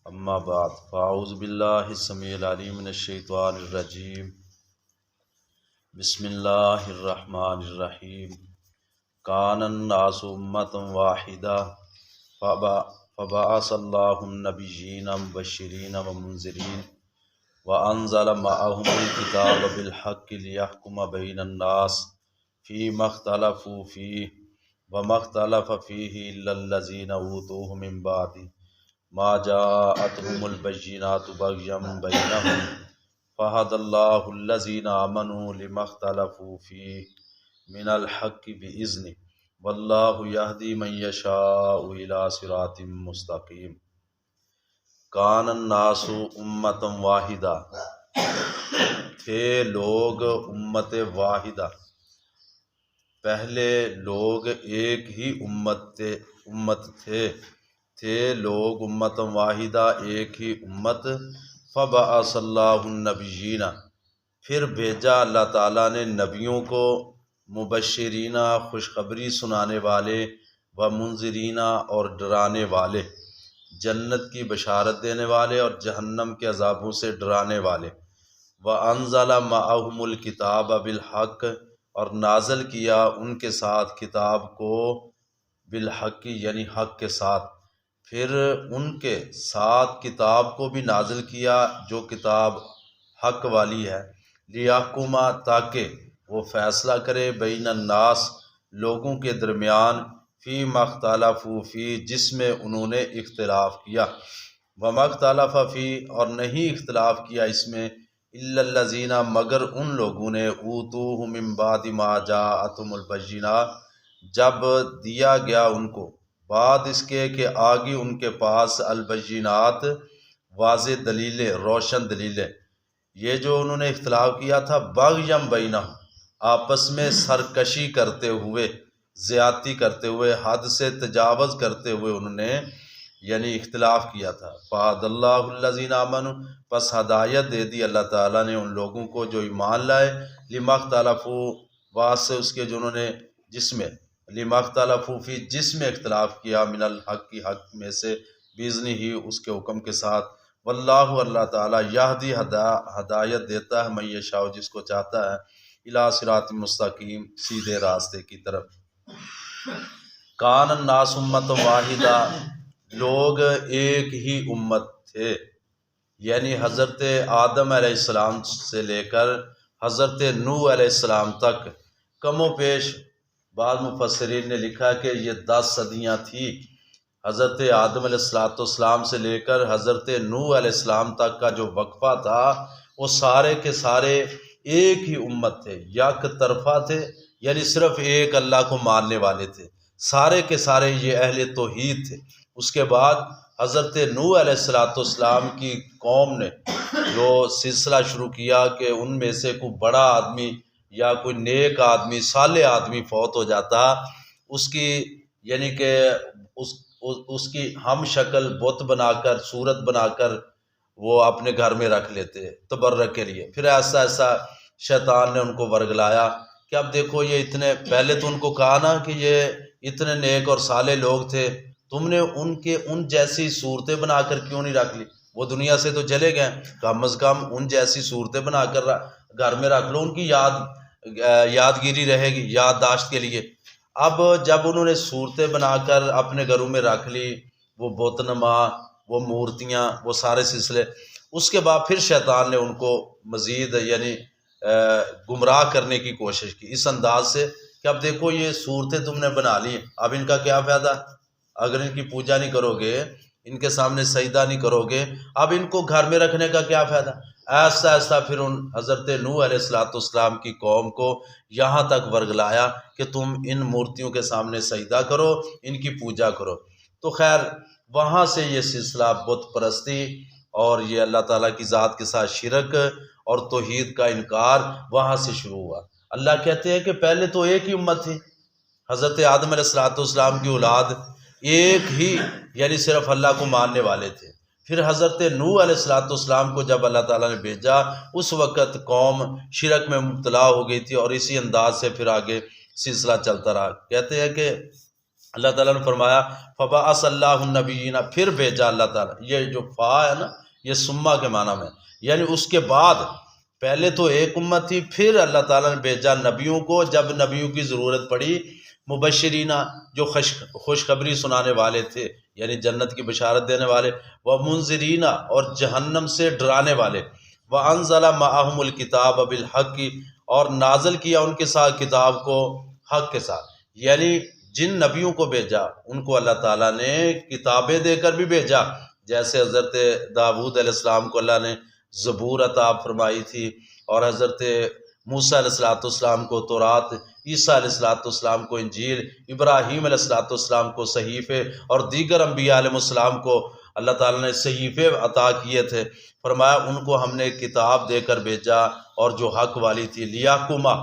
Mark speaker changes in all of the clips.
Speaker 1: اما بعد فاعوذ باللہ السمیع العلیم من الشیطان الرجیم بسم اللہ الرحمن الرحیم کان الناس امة واحدہ فبعث اللہ النبیین مبشرین ومنذرین وانزل معهم الکتاب بالحق لیحکم بین الناس فیما اختلفوا فیہ وما اختلف فیہ الا الذین اوتوہ من بعد ما جاءتهم البینات بغیا بینہم فہدی اللہ الذین آمنوا لما اختلفوا فیہ من الحق بإذنہ واللہ یہدی من یشاء الی صراط مستقیم۔ کان الناس امۃ واحدہ، تھے لوگ امت واحدہ، پہلے لوگ ایک ہی امت تھے لوگ امت واحدہ، ایک ہی امت۔ فبعث اللہ النبیین، پھر بھیجا اللہ تعالیٰ نے نبیوں کو، مبشرین خوشخبری سنانے والے، و منذرین اور ڈرانے والے، جنت کی بشارت دینے والے اور جہنم کے عذابوں سے ڈرانے والے۔ وانزل معهم الکتاب بالحق، اور نازل کیا ان کے ساتھ کتاب کو، بالحق یعنی حق کے ساتھ، پھر ان کے ساتھ کتاب کو بھی نازل کیا جو کتاب حق والی ہے، لیحکم تاکہ وہ فیصلہ کرے، بین الناس لوگوں کے درمیان، فیما اختلفوا فیہ جس میں انہوں نے اختلاف کیا، وما اختلف فیہ اور نہیں اختلاف کیا اس میں، الا الذین مگر ان لوگوں نے، اوتوہ من بعد ما جاءتهم البینات جب دیا گیا ان کو بعد اس کے کہ آگی ان کے پاس، البینات واضح دلیلیں، روشن دلیلیں۔ یہ جو انہوں نے اختلاف کیا تھا، بغیم بینہم آپس میں سرکشی کرتے ہوئے، زیادتی کرتے ہوئے، حد سے تجاوز کرتے ہوئے انہوں نے یعنی اختلاف کیا تھا۔ فہدی اللہ الذین آمنوا، پس ہدایت دے دی اللہ تعالیٰ نے ان لوگوں کو جو ایمان لائے، لما اختلفوا واسطے اس کے جو انہوں نے جس میں، لما اختلفوا فی جس میں اختلاف کیا، من الحق کی حق میں سے، باذنہ ہی اس کے حکم کے ساتھ، واللہ اللہ تعالیٰ یہدی ہدایت دیتا ہے، من یشاء جس کو چاہتا ہے، الی صراط مستقیم سیدھے راستے کی طرف۔ کان الناس امۃ واحدہ، لوگ ایک ہی امت تھے، یعنی حضرت آدم علیہ السلام سے لے کر حضرت نوح علیہ السلام تک، کم و بیش بعض مفسرین نے لکھا کہ یہ 10 صدیاں تھیں۔ حضرت آدم علیہ السلام سے لے کر حضرت نوح علیہ السلام تک کا جو وقفہ تھا، وہ سارے کے سارے ایک ہی امت تھے، یک طرفہ تھے، یعنی صرف ایک اللہ کو ماننے والے تھے، سارے کے سارے یہ اہل توحید تھے۔ اس کے بعد حضرت نوح علیہ السلام کی قوم نے جو سلسلہ شروع کیا کہ ان میں سے کوئی بڑا آدمی یا کوئی نیک آدمی، صالح آدمی فوت ہو جاتا، اس کی یعنی کہ اس کی ہم شکل بت بنا کر، صورت بنا کر وہ اپنے گھر میں رکھ لیتے تبرک کے لیے۔ پھر ایسا ایسا شیطان نے ان کو ورگلایا کہ اب دیکھو یہ اتنے، پہلے تو ان کو کہا نا کہ یہ اتنے نیک اور صالح لوگ تھے، تم نے ان جیسی صورتیں بنا کر کیوں نہیں رکھ لی؟ وہ دنیا سے تو چلے گئے، کم از کم ان جیسی صورتیں بنا کر گھر میں رکھ لو، ان کی یادگیری رہے گی، یادداشت کے لیے۔ اب جب انہوں نے صورتیں بنا کر اپنے گھروں میں رکھ لی، وہ بت نما، وہ مورتیاں، وہ سارے سلسلے، اس کے بعد پھر شیطان نے ان کو مزید یعنی گمراہ کرنے کی کوشش کی اس انداز سے کہ اب دیکھو یہ صورتیں تم نے بنا لی، اب ان کا کیا فائدہ؟ اگر ان کی پوجا نہیں کرو گے، ان کے سامنے سجدہ نہیں کرو گے، اب ان کو گھر میں رکھنے کا کیا فائدہ؟ ایسا ایسا پھر ان حضرت نوح علیہ السلام کی قوم کو یہاں تک ورگلایا کہ تم ان مورتیوں کے سامنے سجدہ کرو، ان کی پوجا کرو۔ تو خیر وہاں سے یہ سلسلہ بت پرستی اور یہ اللہ تعالیٰ کی ذات کے ساتھ شرک اور توحید کا انکار وہاں سے شروع ہوا۔ اللہ کہتے ہیں کہ پہلے تو ایک ہی امت تھی، حضرت آدم علیہ السلام کی اولاد ایک ہی یعنی صرف اللہ کو ماننے والے تھے۔ پھر حضرت نوح علیہ السلام کو جب اللہ تعالیٰ نے بھیجا، اس وقت قوم شرک میں مبتلا ہو گئی تھی، اور اسی انداز سے پھر آگے سلسلہ چلتا رہا۔ کہتے ہیں کہ اللہ تعالیٰ نے فرمایا فبعث اللہ النبیین، پھر بھیجا اللہ تعالیٰ، یہ جو فا ہے نا یہ سما کے معنی میں، یعنی اس کے بعد پہلے تو ایک امت تھی، پھر اللہ تعالیٰ نے بھیجا نبیوں کو جب نبیوں کی ضرورت پڑی، مبشرین جو خوشخبری سنانے والے تھے یعنی جنت کی بشارت دینے والے، وہ منذرین اور جہنم سے ڈرانے والے، وانزل معہم الکتاب بالحق، اور نازل کیا ان کے ساتھ کتاب کو حق کے ساتھ، یعنی جن نبیوں کو بھیجا ان کو اللہ تعالیٰ نے کتابیں دے کر بھی بھیجا، جیسے حضرت داؤد علیہ السلام کو اللہ نے زبور عطا فرمائی تھی، اور حضرت موسیٰ علیہ السلام کو تورات، عیسیٰ علیہ السلام کو انجیل، ابراہیم علیہ السلام کو صحیفے، اور دیگر انبیاء علیہ السلام کو اللہ تعالیٰ نے صحیفے عطا کیے تھے۔ فرمایا ان کو ہم نے کتاب دے کر بھیجا اور جو حق والی تھی، لیحکما،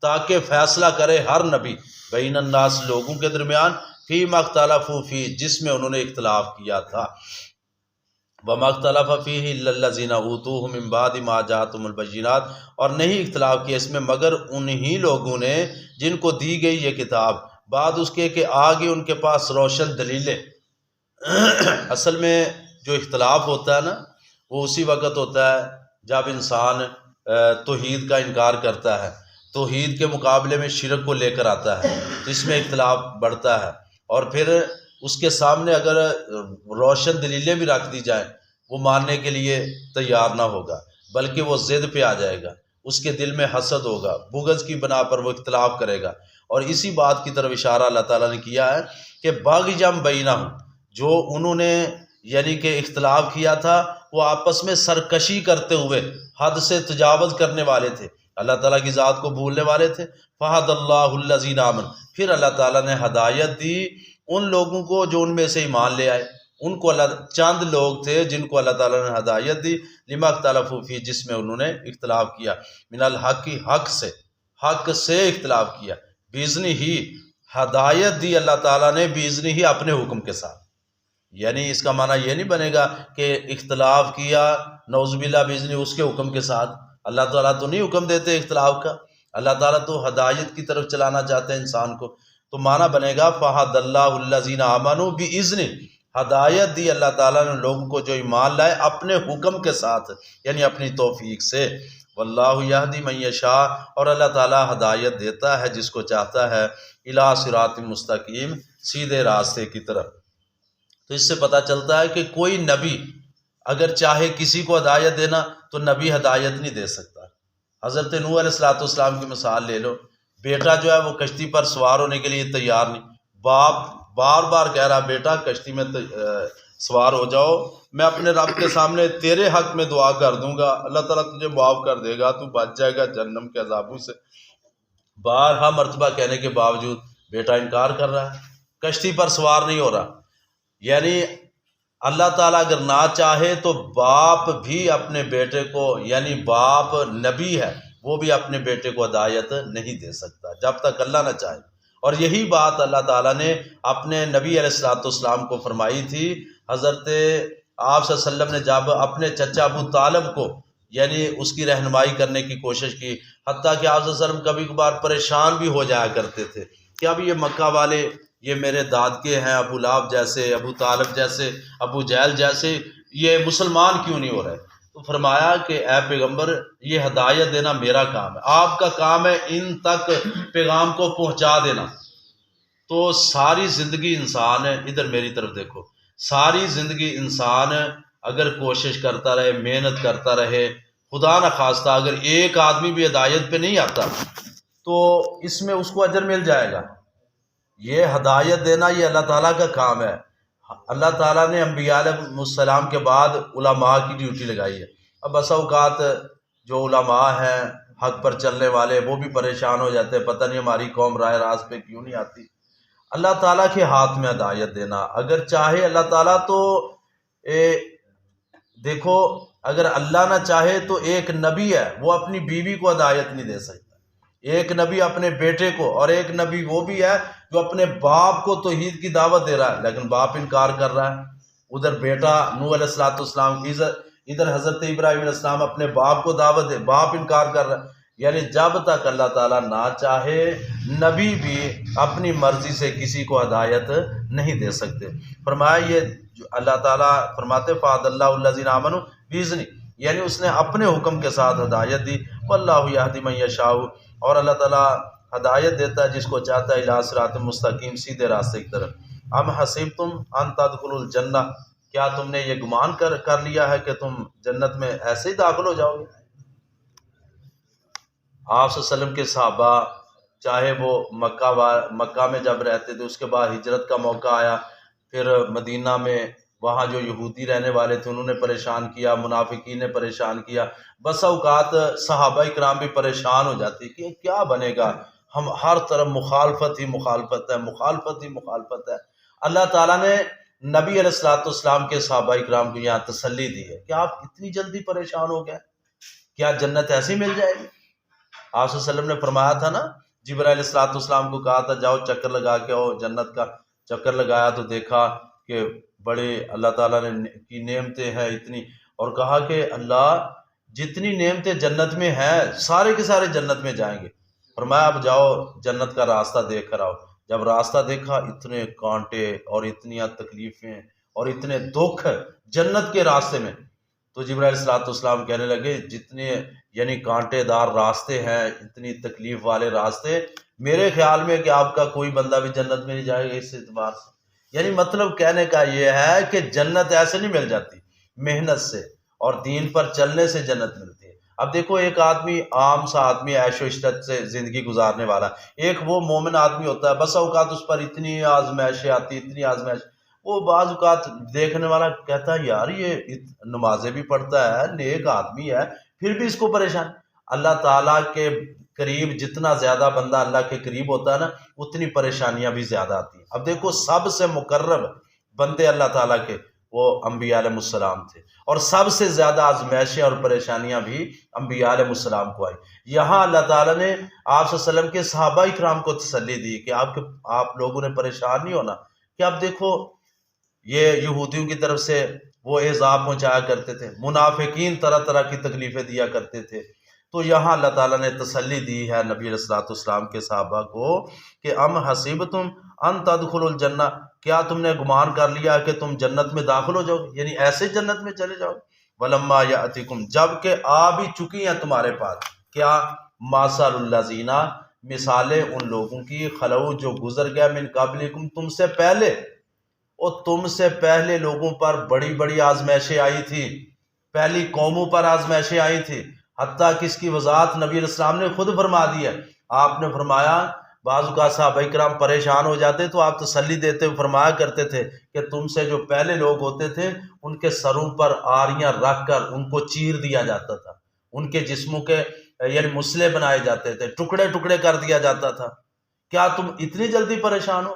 Speaker 1: تاکہ فیصلہ کرے ہر نبی، بین الناس، لوگوں کے درمیان، فیما اختلفوا فیہ، جس میں انہوں نے اختلاف کیا تھا، وما اختلف فیہ الا الذین اوتوہ من بعد ما جاءتہم البینات، اور نہیں اختلاف کیا اس میں مگر انہی لوگوں نے جن کو دی گئی یہ کتاب بعد اس کے کہ آگے ان کے پاس روشن دلیلیں۔ اصل میں جو اختلاف ہوتا ہے نا وہ اسی وقت ہوتا ہے جب انسان توحید کا انکار کرتا ہے، توحید کے مقابلے میں شرک کو لے کر آتا ہے، تو اس میں اختلاف بڑھتا ہے، اور پھر اس کے سامنے اگر روشن دلیلیں بھی رکھ دی جائیں وہ ماننے کے لیے تیار نہ ہوگا، بلکہ وہ ضد پہ آ جائے گا، اس کے دل میں حسد ہوگا، بغض کی بنا پر وہ اختلاف کرے گا۔ اور اسی بات کی طرف اشارہ اللہ تعالیٰ نے کیا ہے کہ باغیم بینہم، جو انہوں نے یعنی کہ اختلاف کیا تھا وہ آپس میں سرکشی کرتے ہوئے حد سے تجاوز کرنے والے تھے، اللہ تعالیٰ کی ذات کو بھولنے والے تھے۔ فہد اللہ الذین آمنوا، پھر اللہ تعالیٰ نے ہدایت دی ان لوگوں کو جو ان میں سے ایمان لے آئے، ان کو اللہ، چند لوگ تھے جن کو اللہ تعالیٰ نے ہدایت دی، لما اختلفوا فیہ، جس میں انہوں نے اختلاف کیا، من الحق، حق سے اختلاف کیا، باذنہ ہی، ہدایت دی اللہ تعالیٰ نے باذنہ ہی، اپنے حکم کے ساتھ، یعنی اس کا معنی یہ نہیں بنے گا کہ اختلاف کیا نعوذ باللہ باذنہ اس کے حکم کے ساتھ، اللہ تعالیٰ تو نہیں حکم دیتے اختلاف کا، اللہ تعالیٰ تو ہدایت کی طرف چلانا چاہتے ہیں انسان کو، تو معنی بنے گا فہد اللہ الذین آمنوا باذنہ، ہدایت دی اللہ تعالیٰ نے لوگوں کو جو ایمان لائے اپنے حکم کے ساتھ، یعنی اپنی توفیق سے، واللہ یہدی من یشاء، اور اللہ تعالیٰ ہدایت دیتا ہے جس کو چاہتا ہے، الی صراط مستقیم، سیدھے راستے کی طرف۔ تو اس سے پتہ چلتا ہے کہ کوئی نبی اگر چاہے کسی کو ہدایت دینا تو نبی ہدایت نہیں دے سکتا۔ حضرت نوح علیہ السلام کی مثال لے لو، بیٹا جو ہے وہ کشتی پر سوار ہونے کے لیے تیار نہیں، باپ بار بار کہہ رہا بیٹا کشتی میں سوار ہو جاؤ، میں اپنے رب کے سامنے تیرے حق میں دعا کر دوں گا، اللہ تعالیٰ تجھے معاف کر دے گا، تو بچ جائے گا جہنم کے عذابوں سے۔ بارہا مرتبہ کہنے کے باوجود بیٹا انکار کر رہا ہے، کشتی پر سوار نہیں ہو رہا۔ یعنی اللہ تعالیٰ اگر نہ چاہے تو باپ بھی اپنے بیٹے کو، یعنی باپ نبی ہے وہ بھی اپنے بیٹے کو ہدایت نہیں دے سکتا جب تک اللہ نہ چاہے، اور یہی بات اللہ تعالیٰ نے اپنے نبی علیہ السلام کو فرمائی تھی۔ حضرت آپ صلی اللہ علیہ وسلم نے جب اپنے چچا ابو طالب کو یعنی اس کی رہنمائی کرنے کی کوشش کی، حتیٰ کہ آپ صلی اللہ علیہ وسلم کبھی کبھار پریشان بھی ہو جایا کرتے تھے کہ اب یہ مکہ والے، یہ میرے دادکے ہیں، ابو لہب جیسے، ابو طالب جیسے، ابو جہل جیسے، یہ مسلمان کیوں نہیں ہو رہے؟ تو فرمایا کہ اے پیغمبر یہ ہدایت دینا میرا کام ہے، آپ کا کام ہے ان تک پیغام کو پہنچا دینا۔ تو ساری زندگی انسان ہے، ادھر میری طرف دیکھو، ساری زندگی انسان اگر کوشش کرتا رہے، محنت کرتا رہے، خدا نخواستہ اگر ایک آدمی بھی ہدایت پہ نہیں آتا تو اس میں اس کو اجر مل جائے گا۔ یہ ہدایت دینا یہ اللہ تعالیٰ کا کام ہے۔ اللہ تعالیٰ نے انبیاء علیہ السلام کے بعد علماء کی ڈیوٹی لگائی ہے۔ اب بسا اوقات جو علماء ہیں حق پر چلنے والے وہ بھی پریشان ہو جاتے ہیں، پتہ نہیں ہماری قوم راہ راست پہ کیوں نہیں آتی۔ اللہ تعالیٰ کے ہاتھ میں ہدایت دینا، اگر چاہے اللہ تعالیٰ تو دیکھو اگر اللہ نہ چاہے تو ایک نبی ہے وہ اپنی بیوی کو ہدایت نہیں دے سکتا، ایک نبی اپنے بیٹے کو، اور ایک نبی وہ بھی ہے جو اپنے باپ کو توحید کی دعوت دے رہا ہے لیکن باپ انکار کر رہا ہے۔ ادھر بیٹا نوح علیہ السلام، ادھر حضرت ابراہیم علیہ السلام اپنے باپ کو دعوت دے، باپ انکار کر رہا ہے۔ یعنی جب تک اللہ تعالیٰ نہ چاہے نبی بھی اپنی مرضی سے کسی کو ہدایت نہیں دے سکتے۔ فرمایا یہ جو اللہ تعالیٰ فرماتے فَهَدَى اللَّهُ الَّذِينَ آمَنُوا بِإِذْنِهِ، یعنی اس نے اپنے حکم کے ساتھ ہدایت دی، وَاللَّهُ يَهْدِي مَن يَشَاءُ، اور اللہ تعالیٰ ہدایت دیتا ہے جس کو چاہتا ہے اِلَىٰ صِرَاطٍ مستقیم، سیدھے راستے کی طرف۔ ام حسبتم ان تدخلوا الجنہ، کیا تم نے یہ گمان کر لیا ہے کہ تم جنت میں ایسے ہی داخل ہو جاؤ گے؟ آپ صلی اللہ علیہ وسلم کے صحابہ چاہے وہ مکہ میں جب رہتے تھے، اس کے بعد ہجرت کا موقع آیا، پھر مدینہ میں وہاں جو یہودی رہنے والے تھے انہوں نے پریشان کیا، منافقین نے پریشان کیا، بس اوقات صحابہ کرام بھی پریشان ہو جاتے کہ کیا بنے گا، ہم ہر طرف مخالفت ہی مخالفت ہے، مخالفت ہی مخالفت ہے۔ اللہ تعالیٰ نے نبی علیہ الصلوۃ والسلام کے صحابہ کرام کو یہاں تسلی دی ہے کہ آپ اتنی جلدی پریشان ہو گئے، کیا جنت ایسی مل جائے گی؟ آپ صلی اللہ علیہ وسلم نے فرمایا تھا نا، جبرائیل علیہ الصلوۃ والسلام کو کہا تھا جاؤ چکر لگا کے آؤ جنت کا، چکر لگایا تو دیکھا کہ بڑے اللہ تعالیٰ نے کی نعمتیں ہیں اتنی، اور کہا کہ اللہ جتنی نعمتیں جنت میں ہیں سارے کے سارے جنت میں جائیں گے۔ فرمایا اب جاؤ جنت کا راستہ دیکھ کر آؤ۔ جب راستہ دیکھا اتنے کانٹے اور اتنی تکلیفیں اور اتنے دکھ جنت کے راستے میں، تو جبرائیل علیہ الصلوۃ والسلام کہنے لگے جتنے یعنی کانٹے دار راستے ہیں، اتنی تکلیف والے راستے، میرے خیال میں کہ آپ کا کوئی بندہ بھی جنت میں نہیں جائے گا اس اعتبار سے۔ یعنی مطلب کہنے کا یہ ہے کہ جنت ایسے نہیں مل جاتی، محنت سے اور دین پر چلنے سے جنت ملتی ہے۔ اب دیکھو ایک آدمی عام سا آدمی عیش و عشرت سے زندگی گزارنے والا، ایک وہ مومن آدمی ہوتا ہے، بس اوقات اس پر اتنی آزمائشیں آتی، اتنی آزمائش، وہ بعض اوقات دیکھنے والا کہتا ہے یار یہ نمازیں بھی پڑھتا ہے، نیک آدمی ہے، پھر بھی اس کو پریشان۔ اللہ تعالیٰ کے قریب جتنا زیادہ بندہ اللہ کے قریب ہوتا ہے نا، اتنی پریشانیاں بھی زیادہ آتی ہیں۔ اب دیکھو سب سے مقرب بندے اللہ تعالیٰ کے وہ انبیاء علیہ السلام تھے، اور سب سے زیادہ آزمائشیں اور پریشانیاں بھی انبیاء علیہ السلام کو آئی۔ یہاں اللہ تعالیٰ نے آپ صلی اللہ علیہ وسلم کے صحابہ کرام کو تسلی دی کہ آپ لوگوں نے پریشان نہیں ہونا، کہ اب دیکھو یہ یہودیوں کی طرف سے وہ عذاب پہنچایا کرتے تھے، منافقین طرح طرح کی تکلیفیں دیا کرتے تھے، تو یہاں اللہ تعالیٰ نے تسلی دی ہے نبی علیہ الصلوۃ والسلام کے صحابہ کو کہ ام حسبتم ان تدخلوا الجنہ، کیا تم نے گمان کر لیا کہ تم جنت میں داخل ہو جاؤ گے، یعنی ایسے جنت میں چلے جاؤ۔ ولما یاتکم، جب کہ آ بھی چکی ہیں تمہارے پاس، کیا مثل الذین، مثالیں ان لوگوں کی خلو جو گزر گیا، من قبلکم تم سے پہلے، اور تم سے پہلے لوگوں پر بڑی بڑی آزمائشیں آئی تھی، پہلی قوموں پر آزمائشیں آئی تھی، حتیٰ کہ اس کی وضاحت نبی علیہ السلام نے خود فرما دی ہے۔ آپ نے فرمایا بعض اوقات صحابہ کرام پریشان ہو جاتے تو آپ تسلی دیتے ہوئے فرمایا کرتے تھے کہ تم سے جو پہلے لوگ ہوتے تھے ان کے سروں پر آریاں رکھ کر ان کو چیر دیا جاتا تھا، ان کے جسموں کے یعنی مسلے بنائے جاتے تھے، ٹکڑے ٹکڑے کر دیا جاتا تھا، کیا تم اتنی جلدی پریشان ہو؟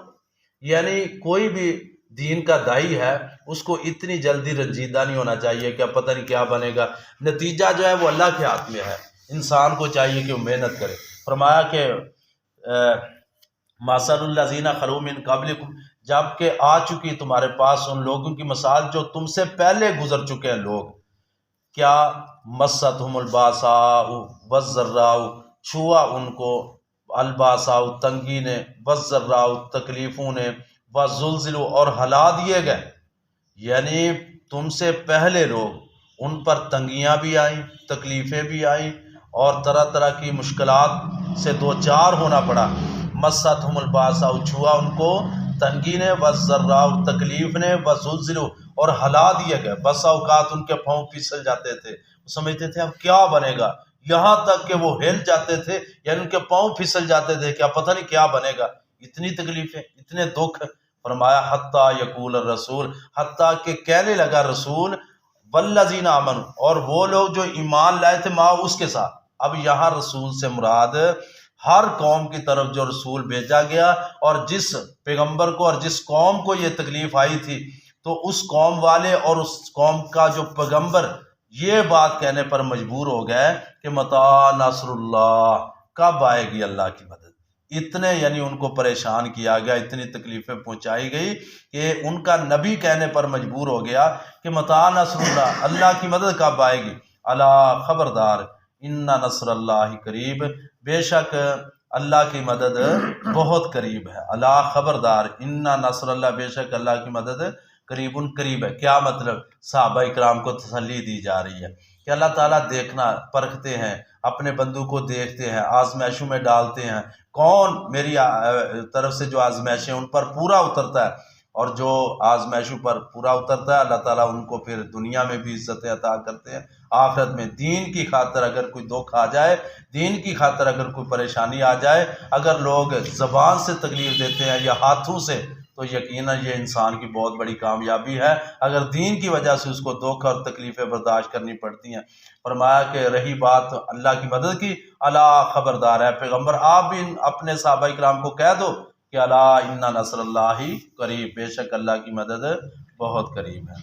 Speaker 1: یعنی کوئی بھی دین کا دائی ہے اس کو اتنی جلدی رنجیدہ نہیں ہونا چاہیے کہ اب پتہ نہیں کیا بنے گا، نتیجہ جو ہے وہ اللہ کے ہاتھ میں ہے، انسان کو چاہیے کہ وہ محنت کرے۔ فرمایا کہ مثل الذین خلو من قبلکم، جب کہ آ چکی تمہارے پاس ان لوگوں کی مثال جو تم سے پہلے گزر چکے ہیں لوگ، کیا مستہم الباساء والضراء، چھوا ان کو الباساء تنگی نے، والضراء تکلیفوں نے، وزلزلوا اور ہلا دیے گئے، یعنی تم سے پہلے لوگ ان پر تنگیاں بھی آئیں، تکلیفیں بھی آئیں، اور طرح طرح کی مشکلات سے دو چار ہونا پڑا۔ مستہم الباساء، چھوا ان کو تنگی نے، والضراء تکلیف نے، وزلزلوا اور ہلا دیے گئے، بس اوقات ان کے پاؤں پھسل جاتے تھے، وہ سمجھتے تھے اب کیا بنے گا، یہاں تک کہ وہ ہل جاتے تھے، یعنی ان کے پاؤں پھسل جاتے تھے کہ اب پتہ نہیں کیا بنے گا، اتنی تکلیفیں، اتنے دکھ۔ فرمایا حتیٰ یقول الرسول، حتیٰ کہ کہنے لگا رسول، والذین آمنوا، اور وہ لوگ جو ایمان لائے تھے ماں اس کے ساتھ۔ اب یہاں رسول سے مراد ہر قوم کی طرف جو رسول بھیجا گیا، اور جس پیغمبر کو اور جس قوم کو یہ تکلیف آئی تھی، تو اس قوم والے اور اس قوم کا جو پیغمبر یہ بات کہنے پر مجبور ہو گئے کہ متی نصر اللہ، کب آئے گی اللہ کی مدد۔ اتنے یعنی ان کو پریشان کیا گیا، اتنی تکلیفیں پہنچائی گئی کہ ان کا نبی کہنے پر مجبور ہو گیا کہ متی نصر اللہ، اللہ کی مدد کب آئے گی۔ الا خبردار، ان نصر اللہ قریب، بے شک اللہ کی مدد بہت قریب ہے۔ اللہ خبردار، ان نصر اللہ، بے شک اللہ کی مدد قریب ہے۔ کیا مطلب؟ صحابہ اکرام کو تسلی دی جا رہی ہے کہ اللہ تعالیٰ دیکھنا، پرکھتے ہیں، اپنے بندوں کو دیکھتے ہیں، آزمائشوں میں ڈالتے ہیں۔ کون میری طرف سے جو آزمائشیں ان پر پورا اترتا ہے، اور جو آزمائشوں پر پورا اترتا ہے اللہ تعالیٰ ان کو پھر دنیا میں بھی عزت عطا کرتے ہیں، آخرت میں دین کی خاطر اگر کوئی دکھ آ جائے، دین کی خاطر اگر کوئی پریشانی آ جائے، اگر لوگ زبان سے تکلیف دیتے ہیں یا ہاتھوں سے، تو یقیناً یہ انسان کی بہت بڑی کامیابی ہے۔ اگر دین کی وجہ سے اس کو دکھ اور تکلیفیں برداشت کرنی پڑتی ہیں۔ فرمایا کہ رہی بات اللہ کی مدد کی، اللہ خبردار ہے پیغمبر آپ بھی اپنے صحابہ کرام کو کہہ دو کہ اللہ ان نصر اللہ قریب، بے شک اللہ کی مدد بہت قریب ہے۔